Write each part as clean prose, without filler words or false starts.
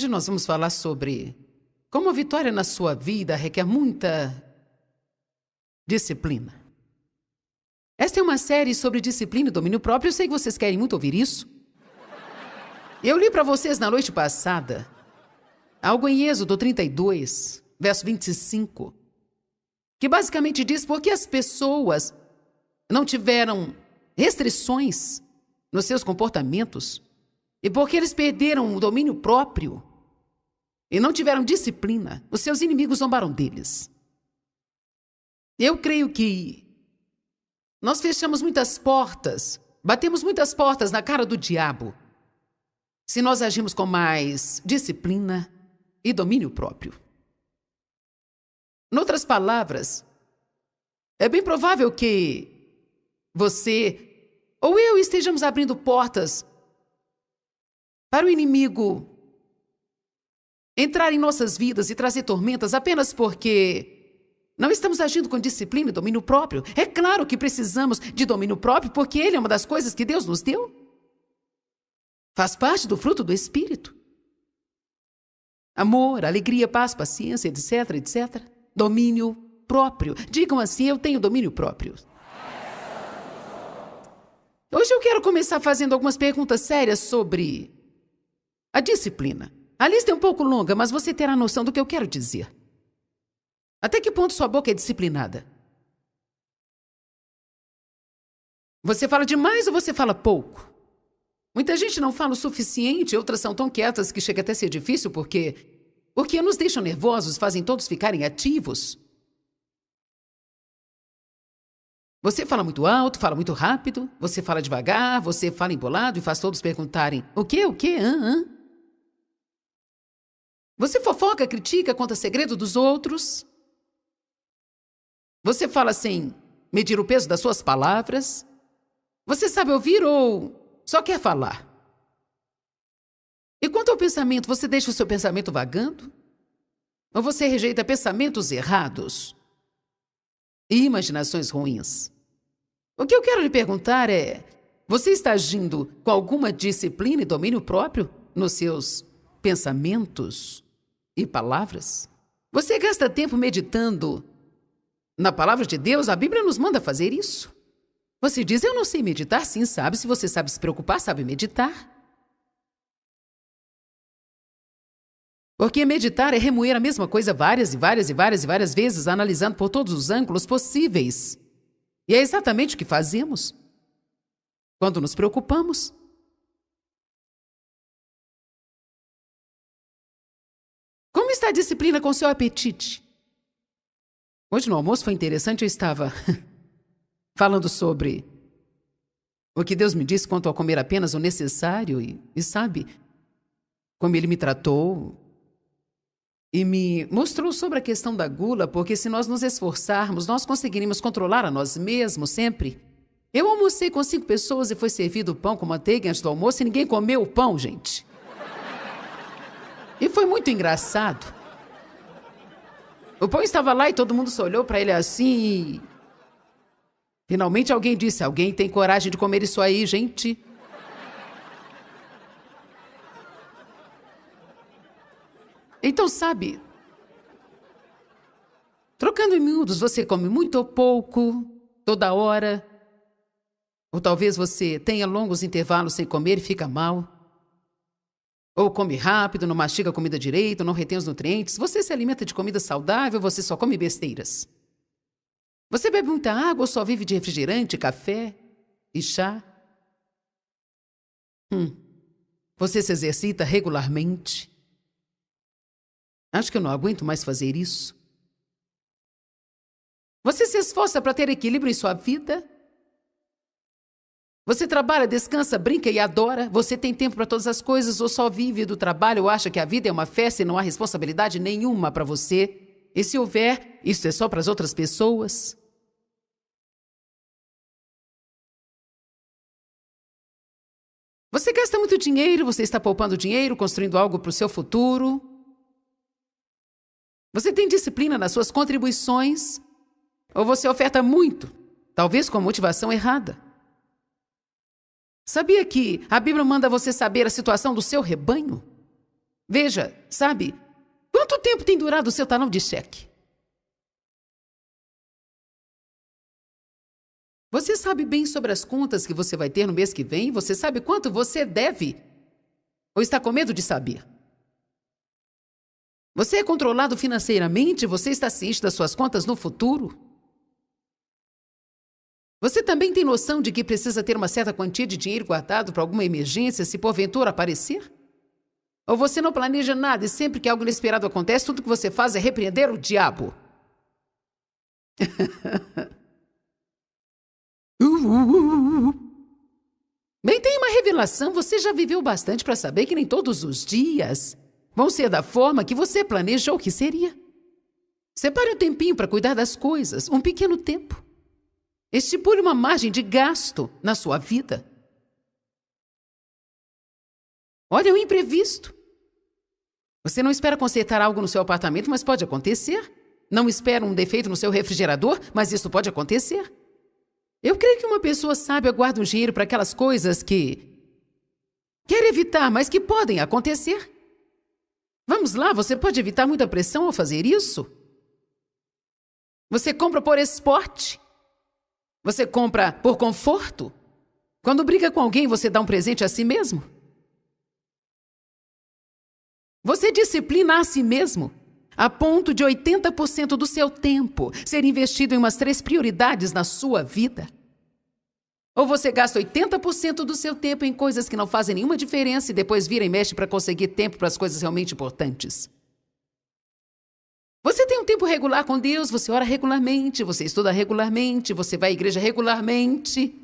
Hoje nós vamos falar sobre como a vitória na sua vida requer muita disciplina. Esta é uma série sobre disciplina e domínio próprio. Eu sei que vocês querem muito ouvir isso. Eu li para vocês na noite passada algo em Êxodo 32, verso 25, que basicamente diz por que as pessoas não tiveram restrições nos seus comportamentos e porque eles perderam o domínio próprio e não tiveram disciplina, os seus inimigos zombaram deles. Eu creio que nós fechamos muitas portas, batemos muitas portas na cara do diabo, se nós agimos com mais disciplina e domínio próprio. Em outras palavras, é bem provável que você ou eu estejamos abrindo portas para o inimigo entrar em nossas vidas e trazer tormentas apenas porque não estamos agindo com disciplina e domínio próprio. É claro que precisamos de domínio próprio porque ele é uma das coisas que Deus nos deu. Faz parte do fruto do Espírito. Amor, alegria, paz, paciência, etc, etc. Domínio próprio. Digam assim, eu tenho domínio próprio. Hoje eu quero começar fazendo algumas perguntas sérias sobre a disciplina. A lista é um pouco longa, mas você terá noção do que eu quero dizer. Até que ponto sua boca é disciplinada? Você fala demais ou você fala pouco? Muita gente não fala o suficiente, outras são tão quietas que chega até a ser difícil porque nos deixam nervosos, fazem todos ficarem ativos. Você fala muito alto, fala muito rápido, você fala devagar, você fala embolado e faz todos perguntarem: o quê? Você fofoca, critica, conta segredo dos outros. Você fala sem medir o peso das suas palavras. Você sabe ouvir ou só quer falar? E quanto ao pensamento, você deixa o seu pensamento vagando? Ou você rejeita pensamentos errados e imaginações ruins? O que eu quero lhe perguntar é: você está agindo com alguma disciplina e domínio próprio nos seus pensamentos e palavras? Você gasta tempo meditando na palavra de Deus? A Bíblia nos manda fazer isso. Você diz: eu não sei meditar. Sim, sabe. Se você sabe se preocupar, sabe meditar. Porque meditar é remoer a mesma coisa várias vezes, analisando por todos os ângulos possíveis. E é exatamente o que fazemos quando nos preocupamos. Como está a disciplina com seu apetite? Hoje no almoço foi interessante, eu estava falando sobre o que Deus me disse quanto a comer apenas o necessário e sabe como Ele me tratou e me mostrou sobre a questão da gula, porque se nós nos esforçarmos, nós conseguiríamos controlar a nós mesmos sempre. Eu almocei com 5 pessoas e foi servido pão com manteiga antes do almoço e ninguém comeu o pão, gente. E foi muito engraçado. O pão estava lá e todo mundo só olhou para ele assim e finalmente alguém disse: alguém tem coragem de comer isso aí, gente? Então, sabe, trocando em miúdos, você come muito ou pouco, toda hora, ou talvez você tenha longos intervalos sem comer e fica mal, ou come rápido, não mastiga a comida direito, não retém os nutrientes. Você se alimenta de comida saudável, você só come besteiras. Você bebe muita água ou só vive de refrigerante, café e chá? Você se exercita regularmente? Acho que eu não aguento mais fazer isso. Você se esforça para ter equilíbrio em sua vida? Você trabalha, descansa, brinca e adora? Você tem tempo para todas as coisas ou só vive do trabalho ou acha que a vida é uma festa e não há responsabilidade nenhuma para você? E se houver, isso é só para as outras pessoas? Você gasta muito dinheiro, você está poupando dinheiro, construindo algo para o seu futuro? Você tem disciplina nas suas contribuições? Ou você oferta muito, talvez com a motivação errada? Sabia que a Bíblia manda você saber a situação do seu rebanho? Veja, sabe, quanto tempo tem durado o seu talão de cheque? Você sabe bem sobre as contas que você vai ter no mês que vem? Você sabe quanto você deve? Ou está com medo de saber? Você é controlado financeiramente? Você está ciente das suas contas no futuro? Você também tem noção de que precisa ter uma certa quantia de dinheiro guardado para alguma emergência se porventura aparecer? Ou você não planeja nada e sempre que algo inesperado acontece, tudo que você faz é repreender o diabo? Bem, tem uma revelação. Você já viveu bastante para saber que nem todos os dias vão ser da forma que você planejou que seria. Separe um tempinho para cuidar das coisas, um pequeno tempo. Estipule uma margem de gasto na sua vida. Olha o imprevisto. Você não espera consertar algo no seu apartamento, mas pode acontecer. Não espera um defeito no seu refrigerador, mas isso pode acontecer. Eu creio que uma pessoa sábia guarda um dinheiro para aquelas coisas que quer evitar, mas que podem acontecer. Vamos lá, você pode evitar muita pressão ao fazer isso. Você compra por esporte. Você compra por conforto. Quando briga com alguém, você dá um presente a si mesmo. Você disciplina a si mesmo, a ponto de 80% do seu tempo ser investido em umas 3 prioridades na sua vida. Ou você gasta 80% do seu tempo em coisas que não fazem nenhuma diferença e depois vira e mexe para conseguir tempo para as coisas realmente importantes. Você tem um tempo regular com Deus, você ora regularmente, você estuda regularmente, você vai à igreja regularmente.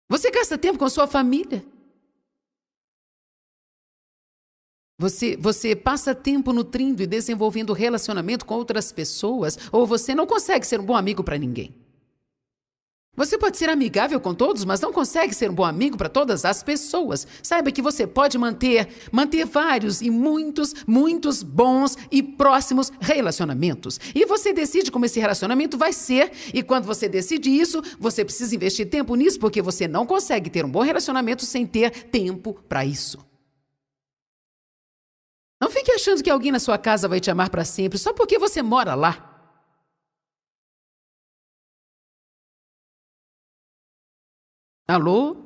Você gasta tempo com sua família. Você passa tempo nutrindo e desenvolvendo relacionamento com outras pessoas, ou você não consegue ser um bom amigo para ninguém. Você pode ser amigável com todos, mas não consegue ser um bom amigo para todas as pessoas. Saiba que você pode manter vários e muitos bons e próximos relacionamentos. E você decide como esse relacionamento vai ser, e quando você decide isso, você precisa investir tempo nisso, porque você não consegue ter um bom relacionamento sem ter tempo para isso. Não fique achando que alguém na sua casa vai te amar para sempre só porque você mora lá. Alô?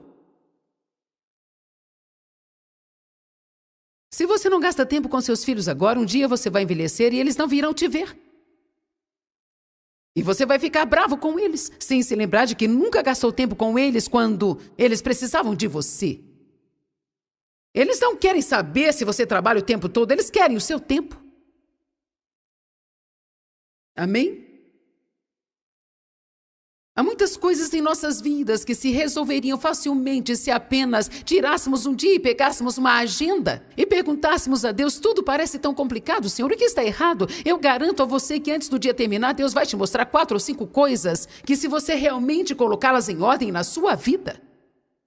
Se você não gasta tempo com seus filhos agora, um dia você vai envelhecer e eles não virão te ver. E você vai ficar bravo com eles, sem se lembrar de que nunca gastou tempo com eles quando eles precisavam de você. Eles não querem saber se você trabalha o tempo todo, eles querem o seu tempo. Amém? Há muitas coisas em nossas vidas que se resolveriam facilmente se apenas tirássemos um dia e pegássemos uma agenda e perguntássemos a Deus: tudo parece tão complicado, Senhor, o que está errado? Eu garanto a você que antes do dia terminar, Deus vai te mostrar 4 ou 5 coisas que, se você realmente colocá-las em ordem na sua vida,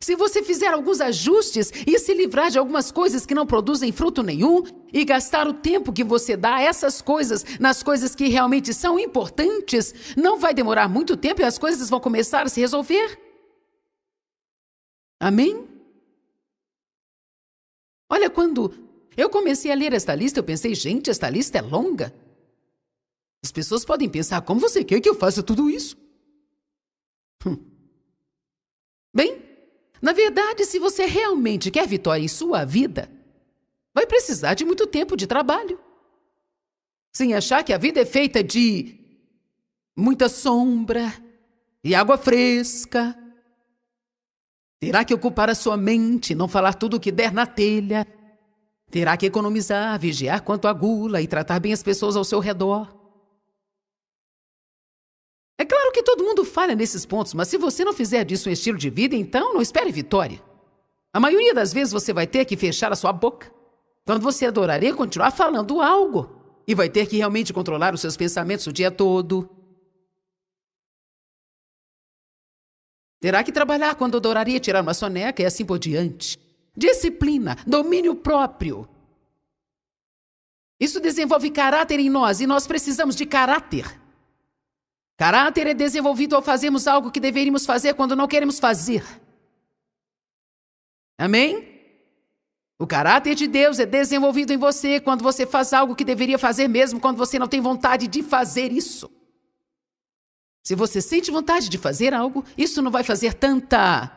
se você fizer alguns ajustes e se livrar de algumas coisas que não produzem fruto nenhum e gastar o tempo que você dá a essas coisas nas coisas que realmente são importantes, não vai demorar muito tempo e as coisas vão começar a se resolver. Amém? Olha, quando eu comecei a ler esta lista, eu pensei, gente, esta lista é longa. As pessoas podem pensar, como você quer que eu faça tudo isso? Bem, na verdade, se você realmente quer vitória em sua vida, vai precisar de muito tempo de trabalho. Sem achar que a vida é feita de muita sombra e água fresca. Terá que ocupar a sua mente, não falar tudo o que der na telha. Terá que economizar, vigiar quanto à gula e tratar bem as pessoas ao seu redor. É claro que todo mundo falha nesses pontos, mas se você não fizer disso um estilo de vida, então não espere vitória. A maioria das vezes você vai ter que fechar a sua boca quando você adoraria continuar falando algo. E vai ter que realmente controlar os seus pensamentos o dia todo. Terá que trabalhar quando adoraria tirar uma soneca e assim por diante. Disciplina, domínio próprio. Isso desenvolve caráter em nós e nós precisamos de caráter. Caráter é desenvolvido ao fazermos algo que deveríamos fazer quando não queremos fazer. Amém? O caráter de Deus é desenvolvido em você quando você faz algo que deveria fazer mesmo quando você não tem vontade de fazer isso. Se você sente vontade de fazer algo, isso não vai fazer tanta...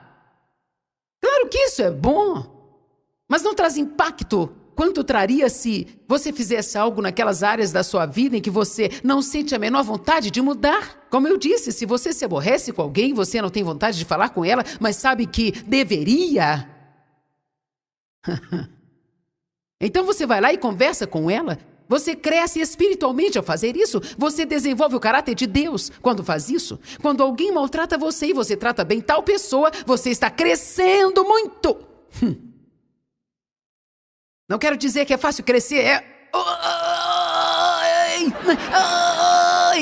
Claro que isso é bom, mas não traz impacto quanto traria se você fizesse algo naquelas áreas da sua vida em que você não sente a menor vontade de mudar. Como eu disse, se você se aborrece com alguém, você não tem vontade de falar com ela, mas sabe que deveria. Então você vai lá e conversa com ela. Você cresce espiritualmente ao fazer isso. Você desenvolve o caráter de Deus quando faz isso. Quando alguém maltrata você e você trata bem tal pessoa, você está crescendo muito. Não quero dizer que é fácil crescer,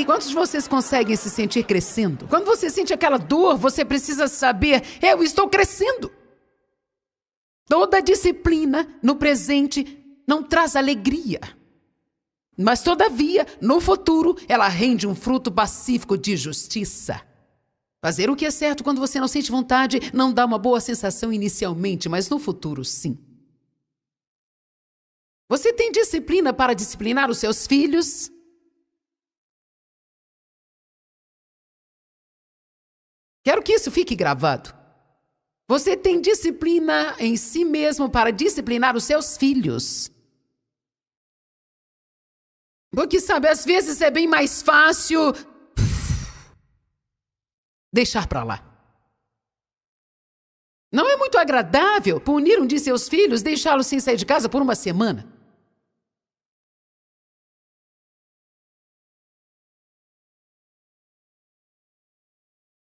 Quantos de vocês conseguem se sentir crescendo? Quando você sente aquela dor, você precisa saber, eu estou crescendo. Toda disciplina no presente não traz alegria. Mas, todavia, no futuro, ela rende um fruto pacífico de justiça. Fazer o que é certo quando você não sente vontade não dá uma boa sensação inicialmente, mas no futuro, sim. Você tem disciplina para disciplinar os seus filhos? Quero que isso fique gravado. Você tem disciplina em si mesmo para disciplinar os seus filhos? Porque, sabe, às vezes é bem mais fácil deixar para lá. Não é muito agradável punir um de seus filhos, deixá-lo sem sair de casa por uma semana.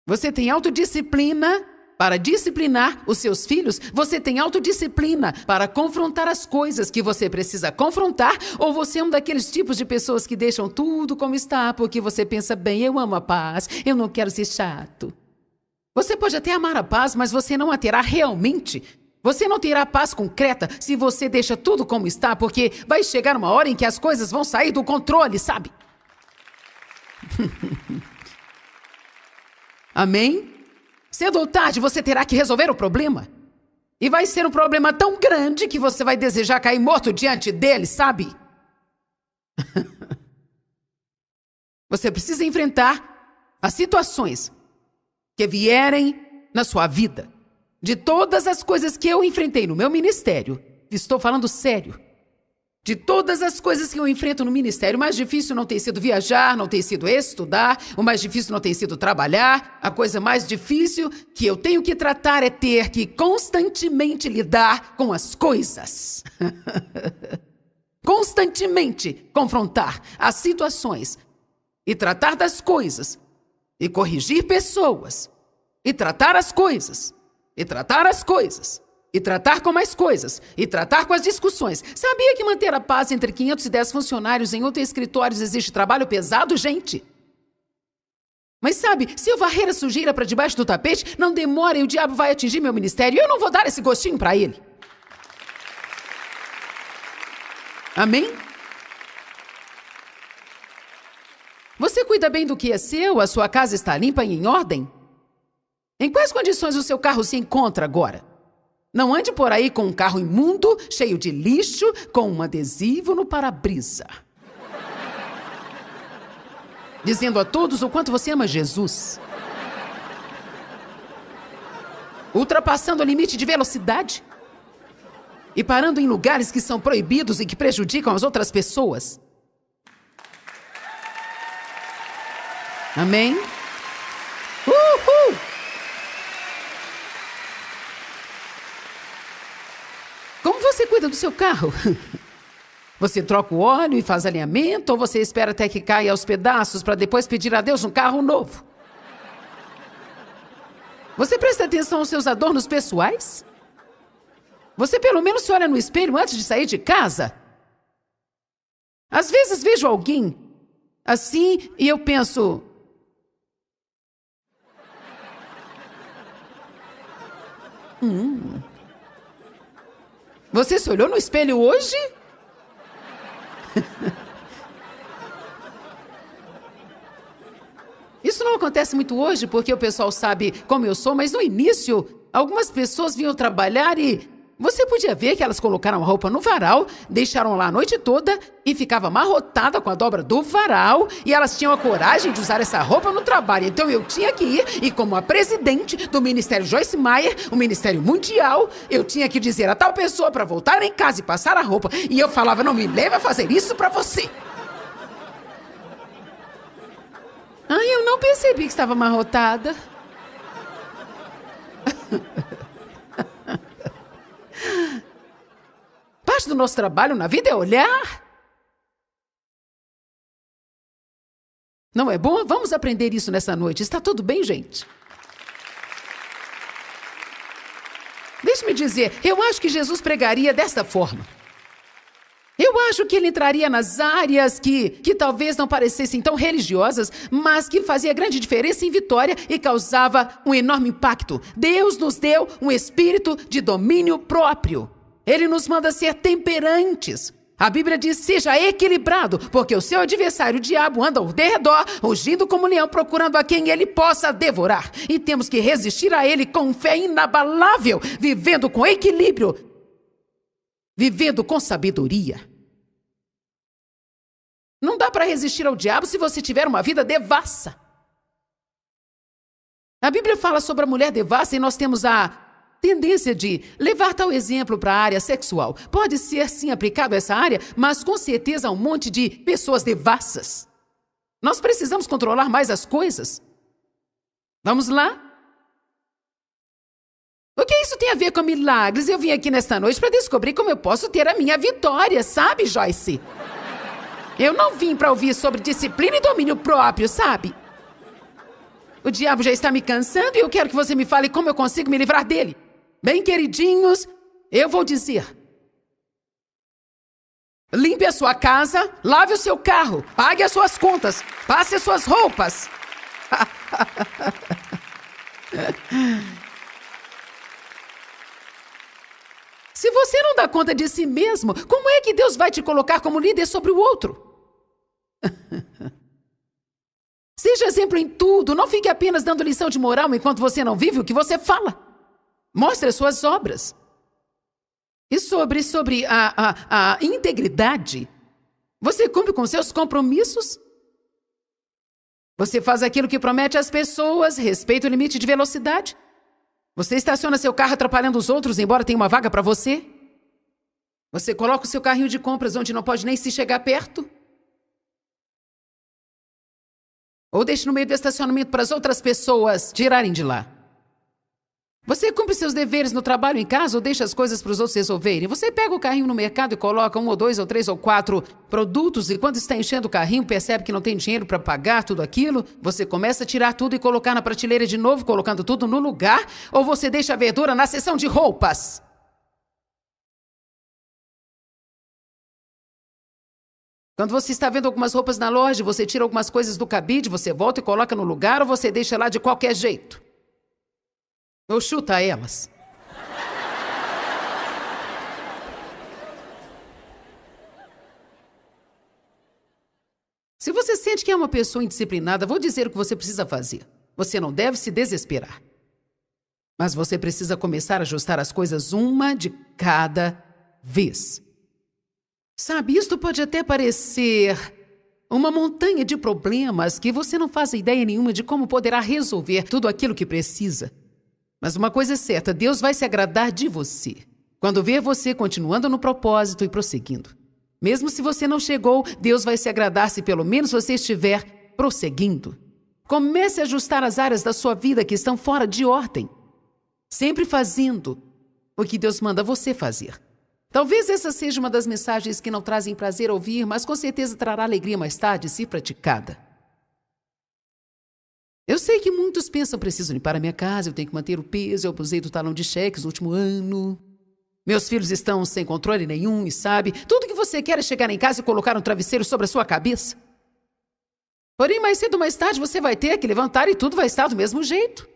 Você tem autodisciplina para disciplinar os seus filhos? Você tem autodisciplina para confrontar as coisas que você precisa confrontar? Ou você é um daqueles tipos de pessoas que deixam tudo como está porque você pensa, bem, eu amo a paz, eu não quero ser chato. Você pode até amar a paz, mas você não a terá realmente. Você não terá paz concreta se você deixa tudo como está, porque vai chegar uma hora em que as coisas vão sair do controle, sabe? Amém? Cedo ou tarde você terá que resolver o problema. E vai ser um problema tão grande que você vai desejar cair morto diante dele, sabe? Você precisa enfrentar as situações que vierem na sua vida. De todas as coisas que eu enfrentei no meu ministério, estou falando sério. De todas as coisas que eu enfrento no ministério, o mais difícil não tem sido viajar, não tem sido estudar, o mais difícil não tem sido trabalhar. A coisa mais difícil que eu tenho que tratar é ter que constantemente lidar com as coisas. Constantemente confrontar as situações e tratar das coisas e corrigir pessoas e tratar as coisas e tratar as coisas. E tratar com mais coisas. E tratar com as discussões. Sabia que manter a paz entre 510 funcionários em outros escritórios exige trabalho pesado, gente? Mas sabe, se eu varrer a sujeira para debaixo do tapete, não demora e o diabo vai atingir meu ministério e eu não vou dar esse gostinho para ele. Amém? Você cuida bem do que é seu? A sua casa está limpa e em ordem? Em quais condições o seu carro se encontra agora? Não ande por aí com um carro imundo, cheio de lixo, com um adesivo no para-brisa. Dizendo a todos o quanto você ama Jesus. Ultrapassando o limite de velocidade. E parando em lugares que são proibidos e que prejudicam as outras pessoas. Amém? Uhul! Como você cuida do seu carro? Você troca o óleo e faz alinhamento ou você espera até que caia aos pedaços para depois pedir a Deus um carro novo? Você presta atenção aos seus adornos pessoais? Você pelo menos se olha no espelho antes de sair de casa? Às vezes vejo alguém assim e eu penso... Você se olhou no espelho hoje? Isso não acontece muito hoje porque o pessoal sabe como eu sou, mas no início, algumas pessoas vinham trabalhar e Você podia ver que elas colocaram a roupa no varal, deixaram lá a noite toda e ficava amarrotada com a dobra do varal e elas tinham a coragem de usar essa roupa no trabalho. Então eu tinha que ir e, como a presidente do Ministério Joyce Meyer, o Ministério Mundial, eu tinha que dizer a tal pessoa para voltar em casa e passar a roupa. E eu falava, não me leve a fazer isso para você. Ai, eu não percebi que estava amarrotada. Parte do nosso trabalho na vida é olhar. Não é bom? Vamos aprender isso nessa noite. Está tudo bem, gente? Deixe-me dizer, eu acho que Jesus pregaria desta forma. Eu acho que ele entraria nas áreas que talvez não parecessem tão religiosas, mas que fazia grande diferença em Vitória e causava um enorme impacto. Deus nos deu um espírito de domínio próprio. Ele nos manda ser temperantes. A Bíblia diz, seja equilibrado, porque o seu adversário, o diabo, anda ao derredor, rugindo como leão, procurando a quem ele possa devorar. E temos que resistir a ele com fé inabalável, vivendo com equilíbrio, vivendo com sabedoria. Não dá para resistir ao diabo se você tiver uma vida devassa. A Bíblia fala sobre a mulher devassa e nós temos a tendência de levar tal exemplo para a área sexual. Pode ser, sim, aplicado a essa área, mas com certeza há um monte de pessoas devassas. Nós precisamos controlar mais as coisas. Vamos lá? O que isso tem a ver com milagres? Eu vim aqui nesta noite para descobrir como eu posso ter a minha vitória, sabe, Joyce? Eu não vim para ouvir sobre disciplina e domínio próprio, sabe? O diabo já está me cansando e eu quero que você me fale como eu consigo me livrar dele. Bem, queridinhos, eu vou dizer. Limpe a sua casa, lave o seu carro, pague as suas contas, passe as suas roupas. Se você não dá conta de si mesmo, como é que Deus vai te colocar como líder sobre o outro? Seja exemplo em tudo, não fique apenas dando lição de moral enquanto você não vive o que você fala. Mostre as suas obras. E sobre a integridade, você cumpre com seus compromissos? Você faz aquilo que promete às pessoas, respeita o limite de velocidade? Você estaciona seu carro atrapalhando os outros, embora tenha uma vaga para você? Você coloca o seu carrinho de compras onde não pode nem se chegar perto? Ou deixa no meio do estacionamento para as outras pessoas tirarem de lá? Você cumpre seus deveres no trabalho, em casa, ou deixa as coisas para os outros resolverem? Você pega o carrinho no mercado e coloca 1 ou 2 ou 3 ou 4 produtos e quando está enchendo o carrinho, percebe que não tem dinheiro para pagar tudo aquilo, você começa a tirar tudo e colocar na prateleira de novo, colocando tudo no lugar, ou você deixa a verdura na seção de roupas? Quando você está vendo algumas roupas na loja, você tira algumas coisas do cabide, você volta e coloca no lugar ou você deixa lá de qualquer jeito? Ou chuta elas? Se você sente que é uma pessoa indisciplinada, vou dizer o que você precisa fazer. Você não deve se desesperar. Mas você precisa começar a ajustar as coisas uma de cada vez. Sabe, isto pode até parecer uma montanha de problemas que você não faz ideia nenhuma de como poderá resolver tudo aquilo que precisa. Mas uma coisa é certa, Deus vai se agradar de você quando ver você continuando no propósito e prosseguindo. Mesmo se você não chegou, Deus vai se agradar se pelo menos você estiver prosseguindo. Comece a ajustar as áreas da sua vida que estão fora de ordem, sempre fazendo o que Deus manda você fazer. Talvez essa seja uma das mensagens que não trazem prazer ouvir, mas com certeza trará alegria mais tarde se praticada. Eu sei que muitos pensam, preciso limpar a minha casa, eu tenho que manter o peso, eu abusei do talão de cheques no último ano. Meus filhos estão sem controle nenhum e sabe, tudo que você quer é chegar em casa e colocar um travesseiro sobre a sua cabeça. Porém, mais cedo ou mais tarde você vai ter que levantar e tudo vai estar do mesmo jeito.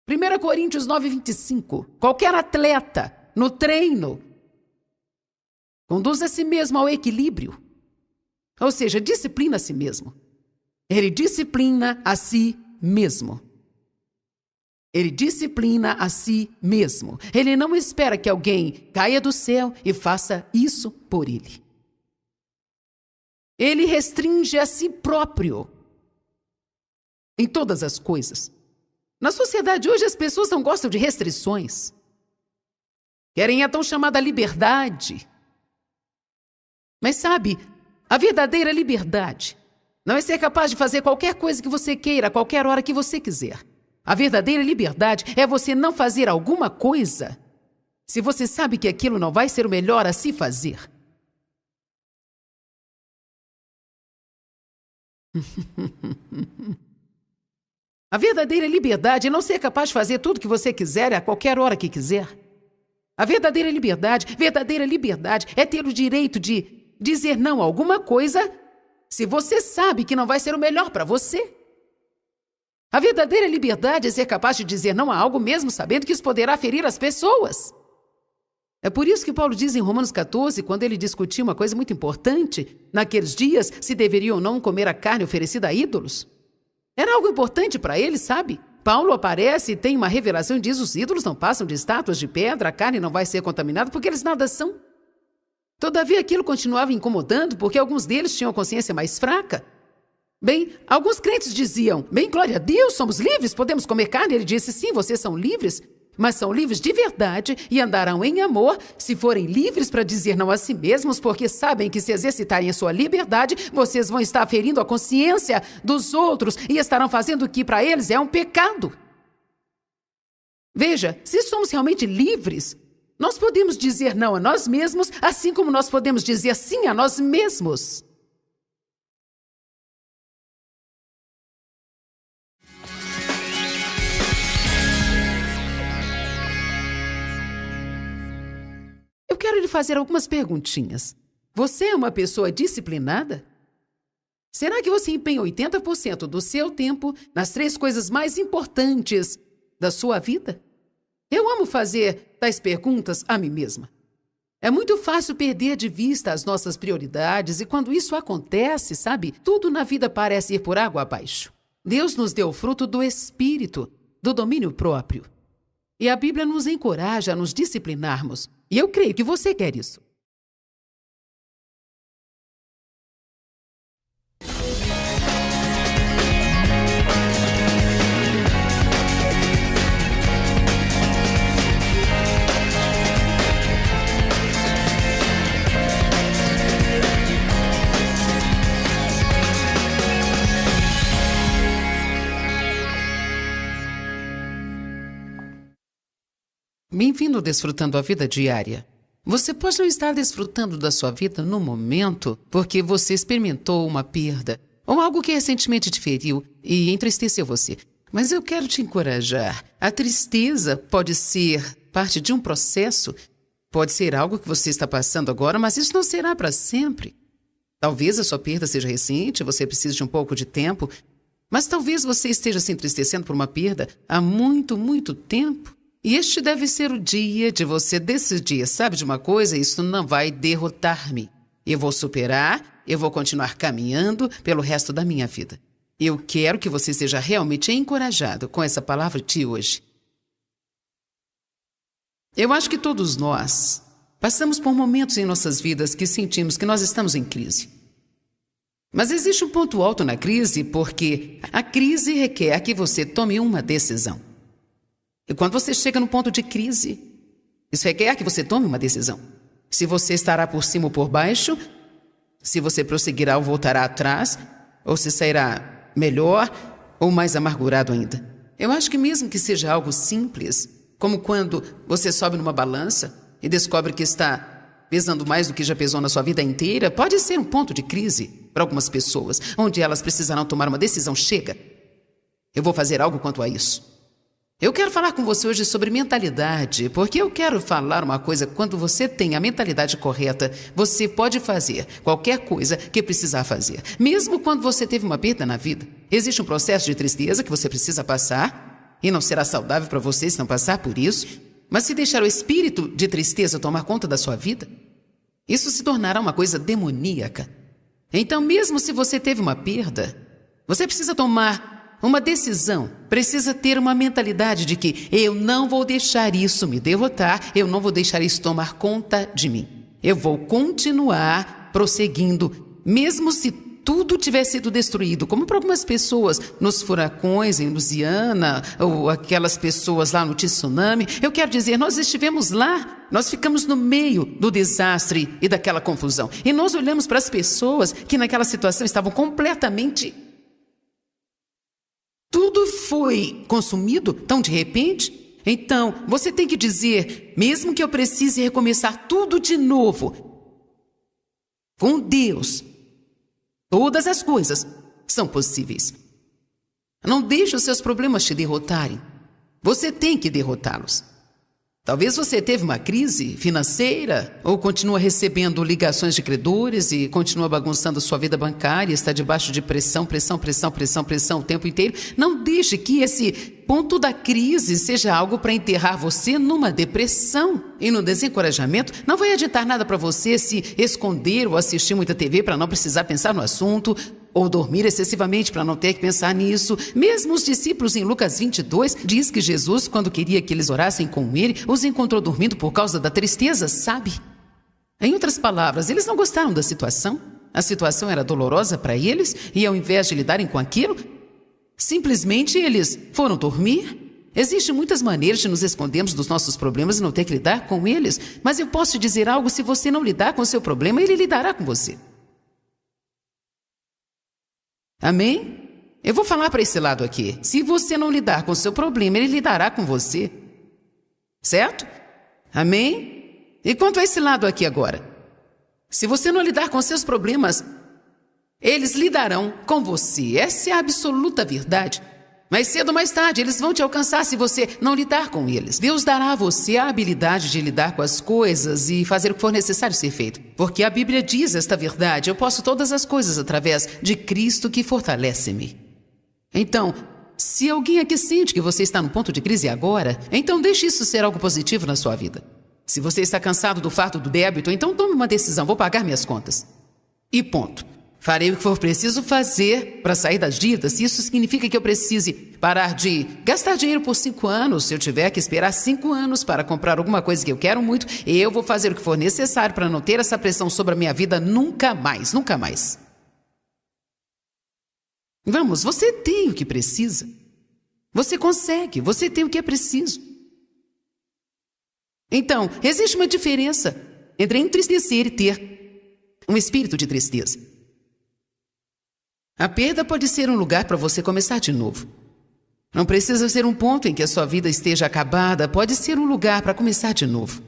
1 Coríntios 9:25. Qualquer atleta no treino conduz a si mesmo ao equilíbrio. Ou seja, disciplina a si mesmo. Ele disciplina a si mesmo. Ele disciplina a si mesmo. Ele não espera que alguém caia do céu e faça isso por ele. Ele restringe a si próprio em todas as coisas. Na sociedade hoje as pessoas não gostam de restrições. Querem a tão chamada liberdade. Mas sabe, a verdadeira liberdade não é ser capaz de fazer qualquer coisa que você queira, a qualquer hora que você quiser. A verdadeira liberdade é você não fazer alguma coisa se você sabe que aquilo não vai ser o melhor a se fazer. A verdadeira liberdade é não ser capaz de fazer tudo que você quiser a qualquer hora que quiser. A verdadeira liberdade é ter o direito de dizer não a alguma coisa se você sabe que não vai ser o melhor para você. A verdadeira liberdade é ser capaz de dizer não a algo mesmo sabendo que isso poderá ferir as pessoas. É por isso que Paulo diz em Romanos 14, quando ele discutiu uma coisa muito importante, naqueles dias, se deveriam ou não comer a carne oferecida a ídolos. Era algo importante para ele, sabe? Paulo aparece e tem uma revelação e diz: os ídolos não passam de estátuas de pedra, a carne não vai ser contaminada porque eles nada são. Todavia, aquilo continuava incomodando porque alguns deles tinham a consciência mais fraca. Bem, alguns crentes diziam: bem, glória a Deus, somos livres, podemos comer carne. Ele disse: sim, vocês são livres, mas são livres de verdade e andarão em amor se forem livres para dizer não a si mesmos, porque sabem que se exercitarem a sua liberdade, vocês vão estar ferindo a consciência dos outros e estarão fazendo o que para eles é um pecado. Veja, se somos realmente livres, nós podemos dizer não a nós mesmos, assim como nós podemos dizer sim a nós mesmos. Eu quero lhe fazer algumas perguntinhas. Você é uma pessoa disciplinada? Será que você empenha 80% do seu tempo nas 3 coisas mais importantes da sua vida? Eu amo fazer tais perguntas a mim mesma. É muito fácil perder de vista as nossas prioridades e quando isso acontece, sabe, tudo na vida parece ir por água abaixo. Deus nos deu o fruto do Espírito, do domínio próprio. E a Bíblia nos encoraja a nos disciplinarmos. E eu creio que você quer isso. Bem-vindo desfrutando a vida diária. Você pode não estar desfrutando da sua vida no momento porque você experimentou uma perda ou algo que recentemente te feriu e entristeceu você. Mas eu quero te encorajar. A tristeza pode ser parte de um processo, pode ser algo que você está passando agora, mas isso não será para sempre. Talvez a sua perda seja recente, você precise de um pouco de tempo, mas talvez você esteja se entristecendo por uma perda há muito, muito tempo. E este deve ser o dia de você decidir, sabe de uma coisa? Isso não vai derrotar-me. Eu vou superar, eu vou continuar caminhando pelo resto da minha vida. Eu quero que você seja realmente encorajado com essa palavra de hoje. Eu acho que todos nós passamos por momentos em nossas vidas que sentimos que nós estamos em crise. Mas existe um ponto alto na crise porque a crise requer que você tome uma decisão. E quando você chega no ponto de crise, isso requer que você tome uma decisão. Se você estará por cima ou por baixo, se você prosseguirá ou voltará atrás, ou se sairá melhor ou mais amargurado ainda. Eu acho que mesmo que seja algo simples, como quando você sobe numa balança e descobre que está pesando mais do que já pesou na sua vida inteira, pode ser um ponto de crise para algumas pessoas, onde elas precisarão tomar uma decisão. Chega, eu vou fazer algo quanto a isso. Eu quero falar com você hoje sobre mentalidade, porque eu quero falar uma coisa: quando você tem a mentalidade correta, você pode fazer qualquer coisa que precisar fazer. Mesmo quando você teve uma perda na vida, existe um processo de tristeza que você precisa passar, e não será saudável para você se não passar por isso, mas se deixar o espírito de tristeza tomar conta da sua vida, isso se tornará uma coisa demoníaca. Então, mesmo se você teve uma perda, você precisa tomar uma decisão. Precisa ter uma mentalidade de que eu não vou deixar isso me derrotar, eu não vou deixar isso tomar conta de mim. Eu vou continuar prosseguindo, mesmo se tudo tiver sido destruído, como para algumas pessoas nos furacões em Louisiana, ou aquelas pessoas lá no tsunami. Eu quero dizer, nós estivemos lá, nós ficamos no meio do desastre e daquela confusão. E nós olhamos para as pessoas que naquela situação estavam completamente... Tudo foi consumido tão de repente. Então, você tem que dizer, mesmo que eu precise recomeçar tudo de novo, com Deus, todas as coisas são possíveis. Não deixe os seus problemas te derrotarem. Você tem que derrotá-los. Talvez você teve uma crise financeira ou continua recebendo ligações de credores e continua bagunçando sua vida bancária, está debaixo de pressão o tempo inteiro. Não deixe que esse ponto da crise seja algo para enterrar você numa depressão e no desencorajamento. Não vai adiantar nada para você se esconder ou assistir muita TV para não precisar pensar no assunto, ou dormir excessivamente para não ter que pensar nisso. Mesmo os discípulos em Lucas 22 diz que Jesus, quando queria que eles orassem com ele, os encontrou dormindo por causa da tristeza, sabe? Em outras palavras, eles não gostaram da situação. A situação era dolorosa para eles e ao invés de lidarem com aquilo, simplesmente eles foram dormir. Existem muitas maneiras de nos escondermos dos nossos problemas e não ter que lidar com eles. Mas eu posso te dizer algo, se você não lidar com o seu problema, ele lidará com você. Amém? Eu vou falar para esse lado aqui. Se você não lidar com o seu problema, ele lidará com você. Certo? Amém? E quanto a esse lado aqui agora? Se você não lidar com seus problemas, eles lidarão com você. Essa é a absoluta verdade. Mais cedo ou mais tarde, eles vão te alcançar se você não lidar com eles. Deus dará a você a habilidade de lidar com as coisas e fazer o que for necessário ser feito. Porque a Bíblia diz esta verdade: eu posso todas as coisas através de Cristo que fortalece-me. Então, se alguém aqui sente que você está no ponto de crise agora, então deixe isso ser algo positivo na sua vida. Se você está cansado do fardo do débito, então tome uma decisão: vou pagar minhas contas. E ponto. Farei o que for preciso fazer para sair das dívidas. Se isso significa que eu precise parar de gastar dinheiro por 5 anos, se eu tiver que esperar 5 anos para comprar alguma coisa que eu quero muito, eu vou fazer o que for necessário para não ter essa pressão sobre a minha vida nunca mais, nunca mais. Vamos, você tem o que precisa. Você consegue, você tem o que é preciso. Então, existe uma diferença entre entristecer e ter um espírito de tristeza. A perda pode ser um lugar para você começar de novo. Não precisa ser um ponto em que a sua vida esteja acabada, pode ser um lugar para começar de novo.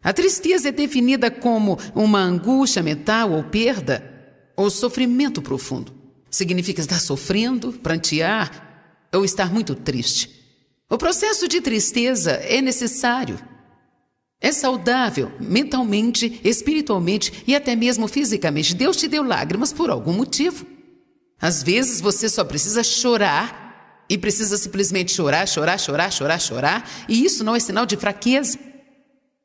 A tristeza é definida como uma angústia mental ou perda, ou sofrimento profundo. Significa estar sofrendo, prantear ou estar muito triste. O processo de tristeza é necessário. É saudável mentalmente, espiritualmente e até mesmo fisicamente. Deus te deu lágrimas por algum motivo. Às vezes você só precisa chorar e precisa simplesmente chorar, e isso não é sinal de fraqueza.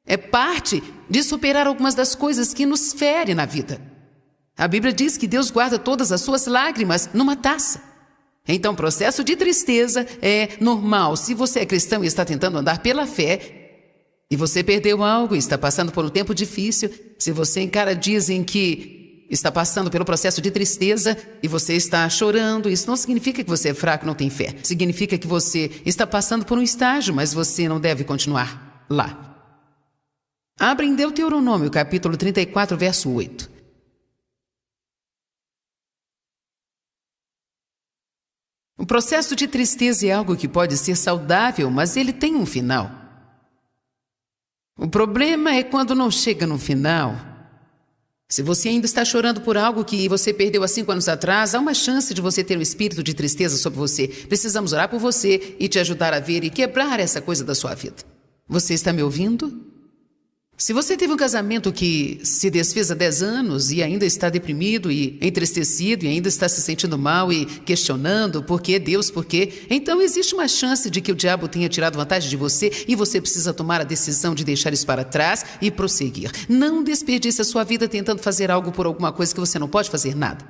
É parte de superar algumas das coisas que nos ferem na vida. A Bíblia diz que Deus guarda todas as suas lágrimas numa taça. Então, o processo de tristeza é normal. Se você é cristão e está tentando andar pela fé, e você perdeu algo e está passando por um tempo difícil, se você encara dias em que está passando pelo processo de tristeza e você está chorando, isso não significa que você é fraco, não tem fé. Significa que você está passando por um estágio, mas você não deve continuar lá. Abra em Deuteronômio, capítulo 34, verso 8. O processo de tristeza é algo que pode ser saudável, mas ele tem um final. O problema é quando não chega no final. Se você ainda está chorando por algo que você perdeu há 5 anos atrás, há uma chance de você ter um espírito de tristeza sobre você. Precisamos orar por você e te ajudar a ver e quebrar essa coisa da sua vida. Você está me ouvindo? Se você teve um casamento que se desfez há 10 anos e ainda está deprimido e entristecido e ainda está se sentindo mal e questionando por que Deus, por quê, então existe uma chance de que o diabo tenha tirado vantagem de você e você precisa tomar a decisão de deixar isso para trás e prosseguir. Não desperdice a sua vida tentando fazer algo por alguma coisa que você não pode fazer nada.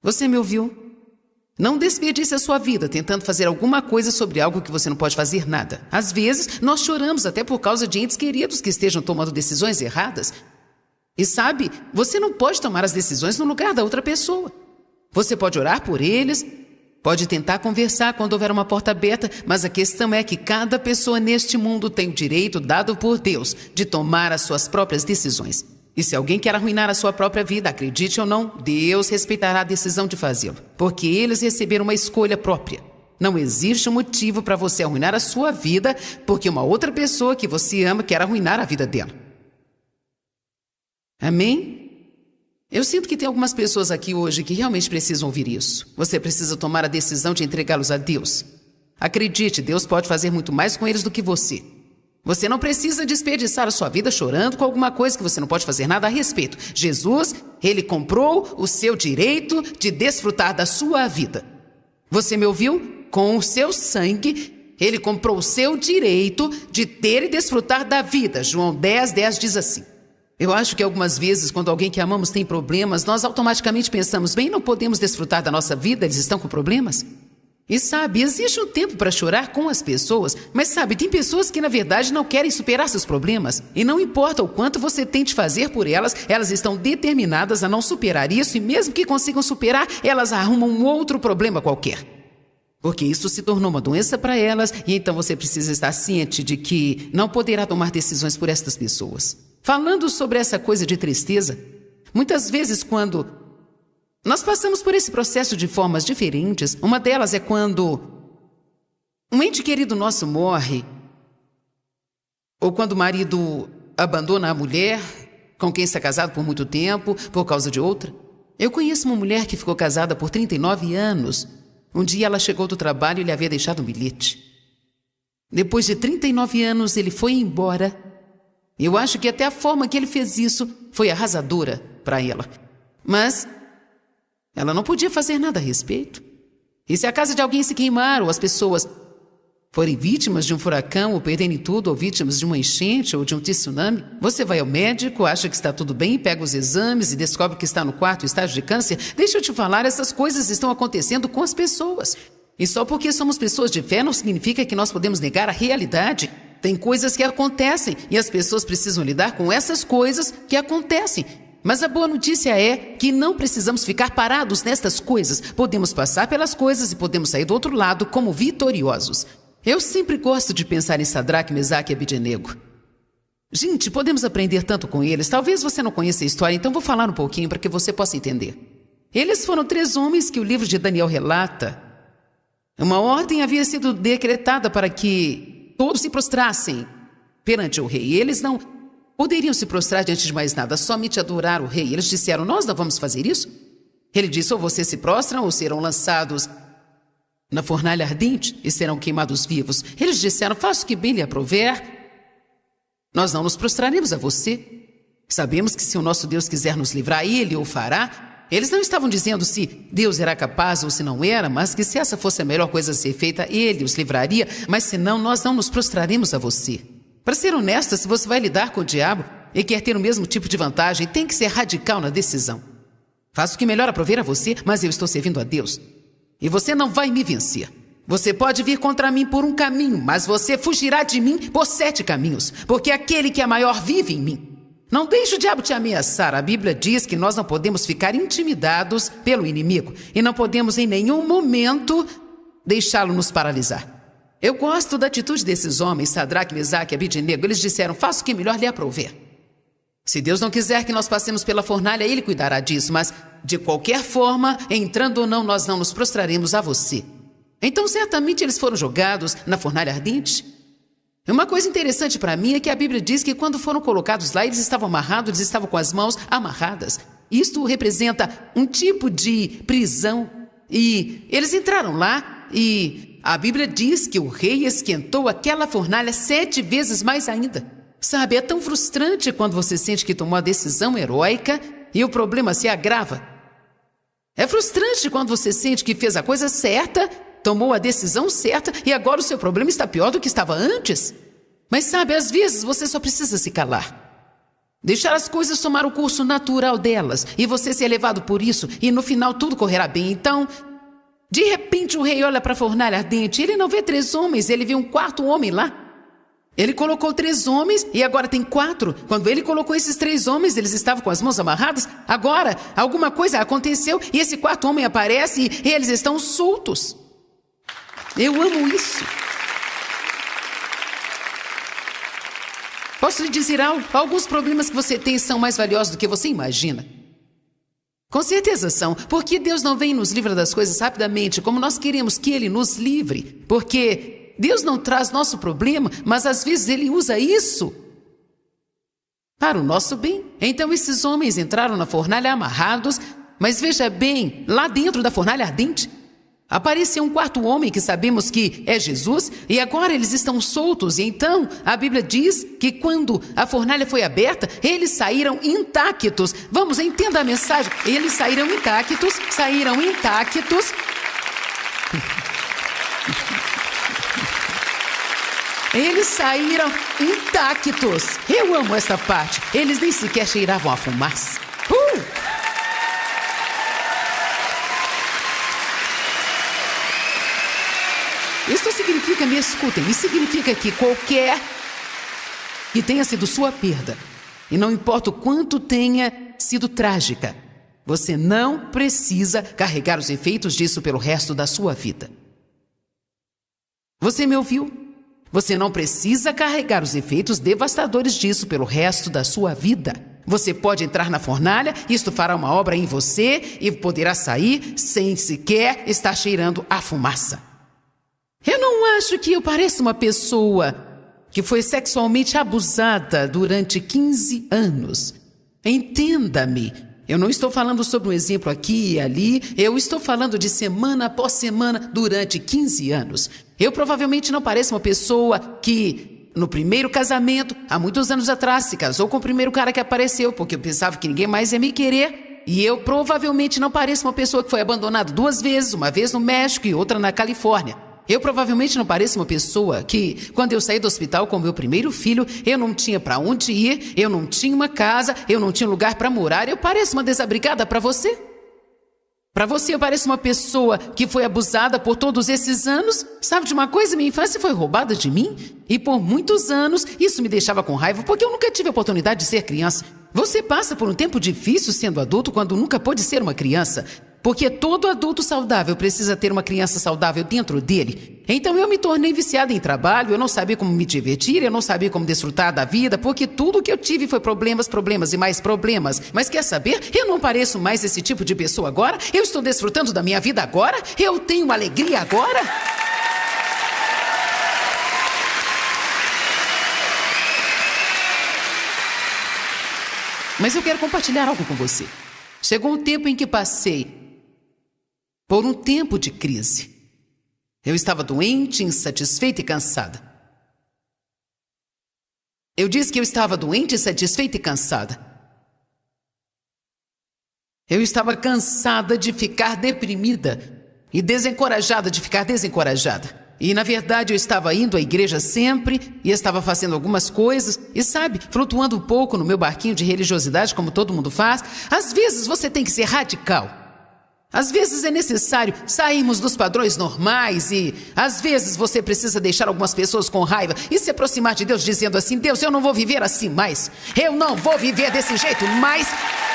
Você me ouviu? Não desperdice a sua vida tentando fazer alguma coisa sobre algo que você não pode fazer nada. Às vezes, nós choramos até por causa de entes queridos que estejam tomando decisões erradas. E sabe, você não pode tomar as decisões no lugar da outra pessoa. Você pode orar por eles, pode tentar conversar quando houver uma porta aberta, mas a questão é que cada pessoa neste mundo tem o direito dado por Deus de tomar as suas próprias decisões. E se alguém quer arruinar a sua própria vida, acredite ou não, Deus respeitará a decisão de fazê-lo, porque eles receberam uma escolha própria. Não existe um motivo para você arruinar a sua vida porque uma outra pessoa que você ama quer arruinar a vida dela. Amém? Eu sinto que tem algumas pessoas aqui hoje que realmente precisam ouvir isso. Você precisa tomar a decisão de entregá-los a Deus. Acredite, Deus pode fazer muito mais com eles do que você. Você não precisa desperdiçar a sua vida chorando com alguma coisa que você não pode fazer nada a respeito. Jesus, Ele comprou o seu direito de desfrutar da sua vida. Você me ouviu? Com o seu sangue, Ele comprou o seu direito de ter e desfrutar da vida. João 10:10 diz assim. Eu acho que algumas vezes, quando alguém que amamos tem problemas, nós automaticamente pensamos, bem, não podemos desfrutar da nossa vida, eles estão com problemas. E sabe, existe um tempo para chorar com as pessoas, mas sabe, tem pessoas que na verdade não querem superar seus problemas. E não importa o quanto você tente fazer por elas, elas estão determinadas a não superar isso e mesmo que consigam superar, elas arrumam um outro problema qualquer. Porque isso se tornou uma doença para elas e então você precisa estar ciente de que não poderá tomar decisões por estas pessoas. Falando sobre essa coisa de tristeza, muitas vezes quando nós passamos por esse processo de formas diferentes, uma delas é quando um ente querido nosso morre, ou quando o marido abandona a mulher com quem está casado por muito tempo, por causa de outra. Eu conheço uma mulher que ficou casada por 39 anos. Um dia ela chegou do trabalho e lhe havia deixado um bilhete. Depois de 39 anos, ele foi embora. Eu acho que até a forma que ele fez isso foi arrasadora para ela. Mas ela não podia fazer nada a respeito. E se a casa de alguém se queimar, ou as pessoas forem vítimas de um furacão, ou perderem tudo, ou vítimas de uma enchente, ou de um tsunami, você vai ao médico, acha que está tudo bem, pega os exames e descobre que está no 4º estágio de câncer. Deixa eu te falar, essas coisas estão acontecendo com as pessoas. E só porque somos pessoas de fé não significa que nós podemos negar a realidade. Tem coisas que acontecem, e as pessoas precisam lidar com essas coisas que acontecem. Mas a boa notícia é que não precisamos ficar parados nestas coisas. Podemos passar pelas coisas e podemos sair do outro lado como vitoriosos. Eu sempre gosto de pensar em Sadraque, Mesaque e Abednego. Gente, podemos aprender tanto com eles. Talvez você não conheça a história, então vou falar um pouquinho para que você possa entender. Eles foram 3 homens que o livro de Daniel relata. Uma ordem havia sido decretada para que todos se prostrassem perante o rei. Eles não poderiam se prostrar diante de mais nada, somente adorar o rei. Eles disseram, nós não vamos fazer isso? Ele disse, ou vocês se prostram ou serão lançados na fornalha ardente e serão queimados vivos. Eles disseram, faça o que bem lhe aprouver. Nós não nos prostraremos a você. Sabemos que se o nosso Deus quiser nos livrar, Ele o fará. Eles não estavam dizendo se Deus era capaz ou se não era, mas que se essa fosse a melhor coisa a ser feita, Ele os livraria, mas se não, nós não nos prostraremos a você. Para ser honesta, se você vai lidar com o diabo e quer ter o mesmo tipo de vantagem, tem que ser radical na decisão. Faço o que melhor aprouver a você, mas eu estou servindo a Deus. E você não vai me vencer. Você pode vir contra mim por um caminho, mas você fugirá de mim por 7 caminhos, porque aquele que é maior vive em mim. Não deixe o diabo te ameaçar. A Bíblia diz que nós não podemos ficar intimidados pelo inimigo e não podemos em nenhum momento deixá-lo nos paralisar. Eu gosto da atitude desses homens, Sadraque, Mesaque e Abednego. Eles disseram, faça o que melhor lhe aprouver. Se Deus não quiser que nós passemos pela fornalha, Ele cuidará disso, mas de qualquer forma, entrando ou não, nós não nos prostraremos a você. Então, certamente, eles foram jogados na fornalha ardente. Uma coisa interessante para mim é que a Bíblia diz que quando foram colocados lá, eles estavam amarrados, eles estavam com as mãos amarradas. Isto representa um tipo de prisão. E eles entraram lá e a Bíblia diz que o rei esquentou aquela fornalha 7 vezes mais ainda. Sabe, é tão frustrante quando você sente que tomou a decisão heróica e o problema se agrava. É frustrante quando você sente que fez a coisa certa, tomou a decisão certa e agora o seu problema está pior do que estava antes. Mas sabe, às vezes você só precisa se calar. Deixar as coisas tomar o curso natural delas e você ser levado por isso e no final tudo correrá bem. Então, De repente o rei olha para a fornalha ardente, ele não vê 3 homens, ele vê um 4º homem lá. Ele colocou 3 homens e agora tem 4. Quando ele colocou esses 3 homens, eles estavam com as mãos amarradas. Agora, alguma coisa aconteceu e esse 4º homem aparece e eles estão soltos. Eu amo isso. Posso lhe dizer algo? Alguns problemas que você tem são mais valiosos do que você imagina. Com certeza são, porque Deus não vem e nos livra das coisas rapidamente, como nós queremos que Ele nos livre. Porque Deus não traz nosso problema, mas às vezes Ele usa isso para o nosso bem. Então esses homens entraram na fornalha amarrados, mas veja bem, lá dentro da fornalha ardente, apareceu um 4º homem que sabemos que é Jesus, e agora eles estão soltos. E então a Bíblia diz que quando a fornalha foi aberta, eles saíram intactos. Vamos, entenda a mensagem. Eles saíram intactos. Eles saíram intactos. Eu amo essa parte. Eles nem sequer cheiravam a fumaça. Isso significa, me escutem, isso significa que qualquer que tenha sido sua perda, e não importa o quanto tenha sido trágica, você não precisa carregar os efeitos disso pelo resto da sua vida. Você me ouviu? Você não precisa carregar os efeitos devastadores disso pelo resto da sua vida. Você pode entrar na fornalha, isto fará uma obra em você e poderá sair sem sequer estar cheirando a fumaça. Eu não acho que eu pareça uma pessoa que foi sexualmente abusada durante 15 anos. Entenda-me, eu não estou falando sobre um exemplo aqui e ali, eu estou falando de semana após semana durante 15 anos. Eu provavelmente não pareço uma pessoa que, no primeiro casamento, há muitos anos atrás, se casou com o primeiro cara que apareceu, porque eu pensava que ninguém mais ia me querer. E eu provavelmente não pareço uma pessoa que foi abandonada 2 vezes, uma vez no México e outra na Califórnia. Eu provavelmente não pareço uma pessoa que, quando eu saí do hospital com meu primeiro filho, eu não tinha para onde ir, eu não tinha uma casa, eu não tinha lugar para morar. Eu pareço uma desabrigada para você? Para você, eu pareço uma pessoa que foi abusada por todos esses anos? Sabe de uma coisa? Minha infância foi roubada de mim. E por muitos anos, isso me deixava com raiva, porque eu nunca tive a oportunidade de ser criança. Você passa por um tempo difícil sendo adulto quando nunca pôde ser uma criança. Porque todo adulto saudável precisa ter uma criança saudável dentro dele. Então eu me tornei viciada em trabalho, eu não sabia como me divertir, eu não sabia como desfrutar da vida, porque tudo que eu tive foi problemas, problemas e mais problemas. Mas quer saber? Eu não pareço mais esse tipo de pessoa agora? Eu estou desfrutando da minha vida agora? Eu tenho alegria agora? Mas eu quero compartilhar algo com você. Chegou um tempo em que passei por um tempo de crise. Eu estava doente, insatisfeita e cansada. Eu disse que eu estava doente, insatisfeita e cansada. Eu estava cansada de ficar deprimida e desencorajada de ficar desencorajada. E, na verdade, eu estava indo à igreja sempre e estava fazendo algumas coisas e, sabe, flutuando um pouco no meu barquinho de religiosidade, como todo mundo faz. Às vezes você tem que ser radical. Às vezes é necessário sairmos dos padrões normais e, às vezes, você precisa deixar algumas pessoas com raiva e se aproximar de Deus dizendo assim: Deus, eu não vou viver assim mais. Eu não vou viver desse jeito mais.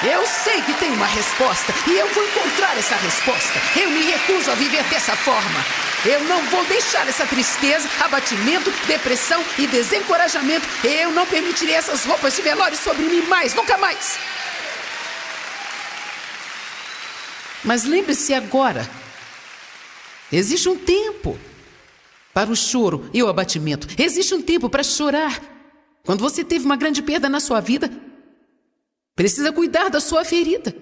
Eu sei que tem uma resposta e eu vou encontrar essa resposta. Eu me recuso a viver dessa forma. Eu não vou deixar essa tristeza, abatimento, depressão e desencorajamento. Eu não permitirei essas roupas de velório sobre mim mais, nunca mais. Mas lembre-se agora, existe um tempo para o choro e o abatimento. Existe um tempo para chorar. Quando você teve uma grande perda na sua vida, precisa cuidar da sua ferida.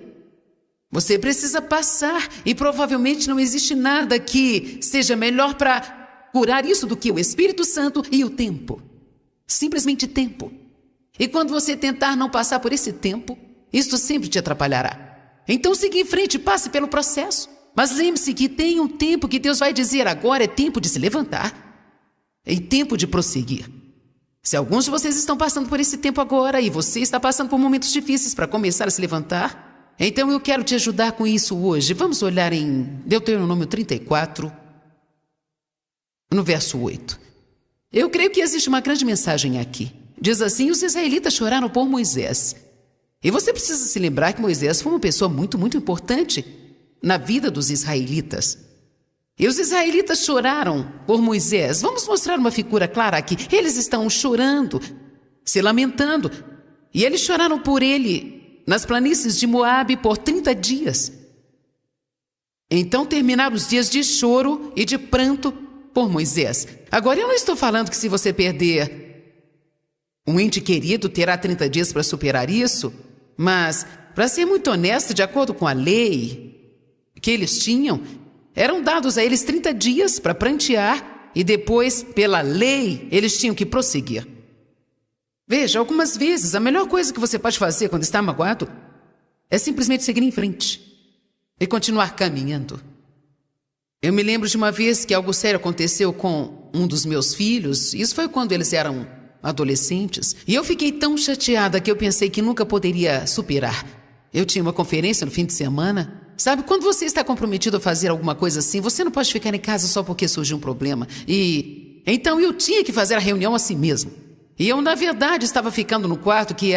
Você precisa passar e provavelmente não existe nada que seja melhor para curar isso do que o Espírito Santo e o tempo. Simplesmente tempo. E quando você tentar não passar por esse tempo, isso sempre te atrapalhará. Então siga em frente, passe pelo processo. Mas lembre-se que tem um tempo que Deus vai dizer: agora é tempo de se levantar. É tempo de prosseguir. Se alguns de vocês estão passando por esse tempo agora e você está passando por momentos difíceis para começar a se levantar, Então eu quero te ajudar com isso hoje. Vamos olhar em Deuteronômio 34, no verso 8. Eu creio que existe uma grande mensagem aqui. Diz assim: os israelitas choraram por Moisés. E você precisa se lembrar que Moisés foi uma pessoa muito, muito importante na vida dos israelitas. E os israelitas choraram por Moisés. Vamos mostrar uma figura clara aqui. Eles estão chorando, se lamentando. E eles choraram por ele nas planícies de Moabe por 30 dias. Então terminaram os dias de choro e de pranto por Moisés. Agora, eu não estou falando que se você perder um ente querido, terá 30 dias para superar isso. Mas, para ser muito honesto, de acordo com a lei que eles tinham, eram dados a eles 30 dias para prantear e depois, pela lei, eles tinham que prosseguir. Veja, algumas vezes a melhor coisa que você pode fazer quando está magoado é simplesmente seguir em frente e continuar caminhando. Eu me lembro de uma vez que algo sério aconteceu com um dos meus filhos. Isso foi quando eles eram adolescentes. E eu fiquei tão chateada que eu pensei que nunca poderia superar. Eu tinha uma conferência no fim de semana. Sabe, quando você está comprometido a fazer alguma coisa assim, você não pode ficar em casa só porque surgiu um problema. E então eu tinha que fazer a reunião assim mesmo. E eu, na verdade, estava ficando no quarto que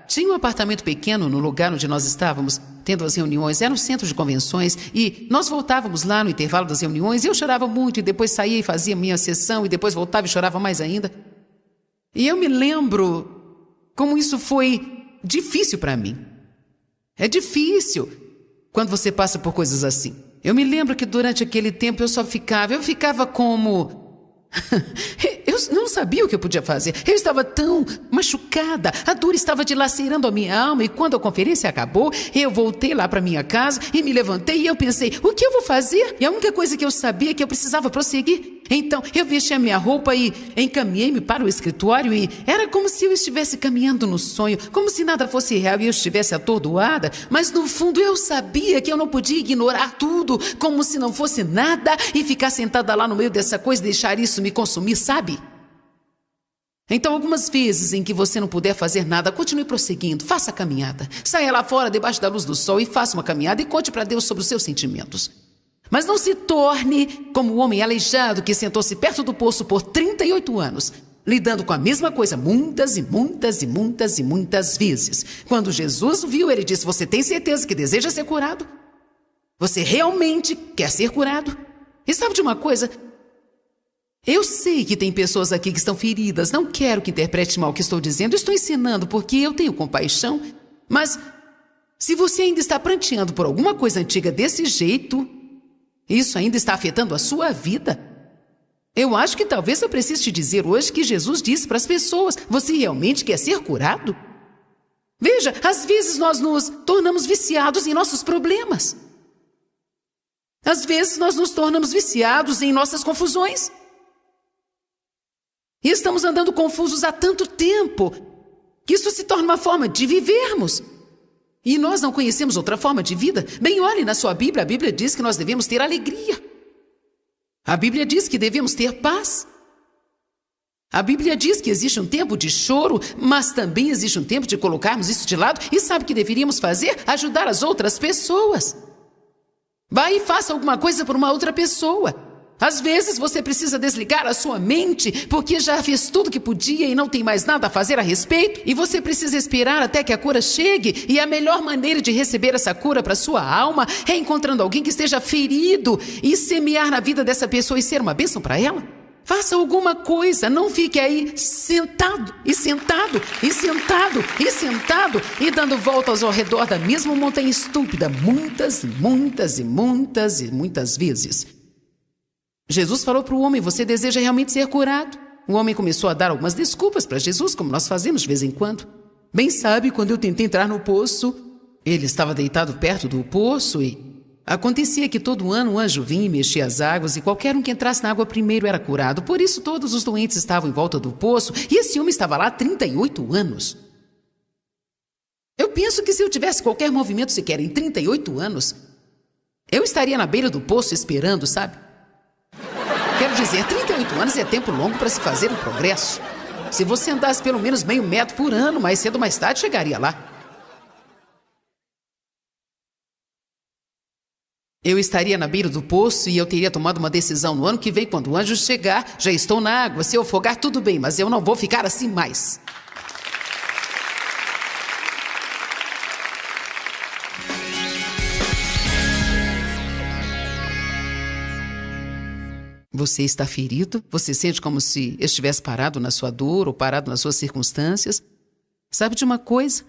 tinha um apartamento pequeno no lugar onde nós estávamos tendo as reuniões. Era um centro de convenções e nós voltávamos lá no intervalo das reuniões e eu chorava muito e depois saía e fazia minha sessão e depois voltava e chorava mais ainda. E eu me lembro como isso foi difícil para mim. É difícil quando você passa por coisas assim. Eu me lembro que durante aquele tempo eu ficava como... Eu não sabia o que eu podia fazer. Eu estava tão machucada. A dor estava dilacerando a minha alma. E quando a conferência acabou, eu voltei lá para minha casa e me levantei e eu pensei, o que eu vou fazer? E a única coisa que eu sabia é que eu precisava prosseguir. Então eu vesti a minha roupa e encaminhei-me para o escritório e era como se eu estivesse caminhando no sonho, como se nada fosse real e eu estivesse atordoada, mas no fundo eu sabia que eu não podia ignorar tudo como se não fosse nada e ficar sentada lá no meio dessa coisa e deixar isso me consumir, sabe? Então, algumas vezes em que você não puder fazer nada, continue prosseguindo, faça a caminhada. Saia lá fora, debaixo da luz do sol e faça uma caminhada e conte para Deus sobre os seus sentimentos. Mas não se torne como o homem aleijado que sentou-se perto do poço por 38 anos, lidando com a mesma coisa muitas e muitas e muitas e muitas vezes. Quando Jesus o viu, ele disse, você tem certeza que deseja ser curado? Você realmente quer ser curado? E sabe de uma coisa? Eu sei que tem pessoas aqui que estão feridas. Não quero que interprete mal o que estou dizendo. Estou ensinando porque eu tenho compaixão. Mas se você ainda está pranteando por alguma coisa antiga desse jeito, isso ainda está afetando a sua vida. Eu acho que talvez eu precise te dizer hoje que Jesus disse para as pessoas, você realmente quer ser curado? Veja, às vezes nós nos tornamos viciados em nossos problemas. Às vezes nós nos tornamos viciados em nossas confusões. E estamos andando confusos há tanto tempo que isso se torna uma forma de vivermos. E nós não conhecemos outra forma de vida. Bem, olhe na sua Bíblia, a Bíblia diz que nós devemos ter alegria. A Bíblia diz que devemos ter paz. A Bíblia diz que existe um tempo de choro, mas também existe um tempo de colocarmos isso de lado. E sabe o que deveríamos fazer? Ajudar as outras pessoas. Vá e faça alguma coisa por uma outra pessoa. Às vezes você precisa desligar a sua mente porque já fez tudo que podia e não tem mais nada a fazer a respeito. E você precisa esperar até que a cura chegue. E a melhor maneira de receber essa cura para sua alma é encontrando alguém que esteja ferido e semear na vida dessa pessoa e ser uma bênção para ela. Faça alguma coisa, não fique aí sentado e sentado e sentado e sentado e dando voltas ao redor da mesma montanha estúpida muitas e muitas e muitas e muitas vezes. Jesus falou para o homem, você deseja realmente ser curado? O homem começou a dar algumas desculpas para Jesus, como nós fazemos de vez em quando. Bem sabe, quando eu tentei entrar no poço, ele estava deitado perto do poço e acontecia que todo ano um anjo vinha e mexia as águas e qualquer um que entrasse na água primeiro era curado. Por isso todos os doentes estavam em volta do poço e esse homem estava lá há 38 anos. Eu penso que se eu tivesse qualquer movimento sequer em 38 anos, eu estaria na beira do poço esperando, sabe? Quero dizer, 38 anos é tempo longo para se fazer um progresso. Se você andasse pelo menos meio metro por ano, mais cedo ou mais tarde chegaria lá. Eu estaria na beira do poço e eu teria tomado uma decisão no ano que vem, quando o anjo chegar. Já estou na água, se eu afogar tudo bem, mas eu não vou ficar assim mais. Você está ferido? Você sente como se estivesse parado na sua dor ou parado nas suas circunstâncias? Sabe de uma coisa?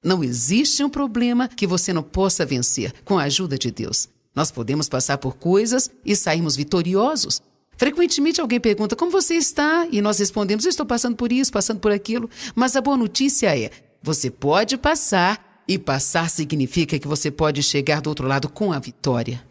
Não existe um problema que você não possa vencer com a ajuda de Deus. Nós podemos passar por coisas e sairmos vitoriosos. Frequentemente alguém pergunta, como você está? E nós respondemos, estou passando por isso, passando por aquilo. Mas a boa notícia é, você pode passar, e passar significa que você pode chegar do outro lado com a vitória.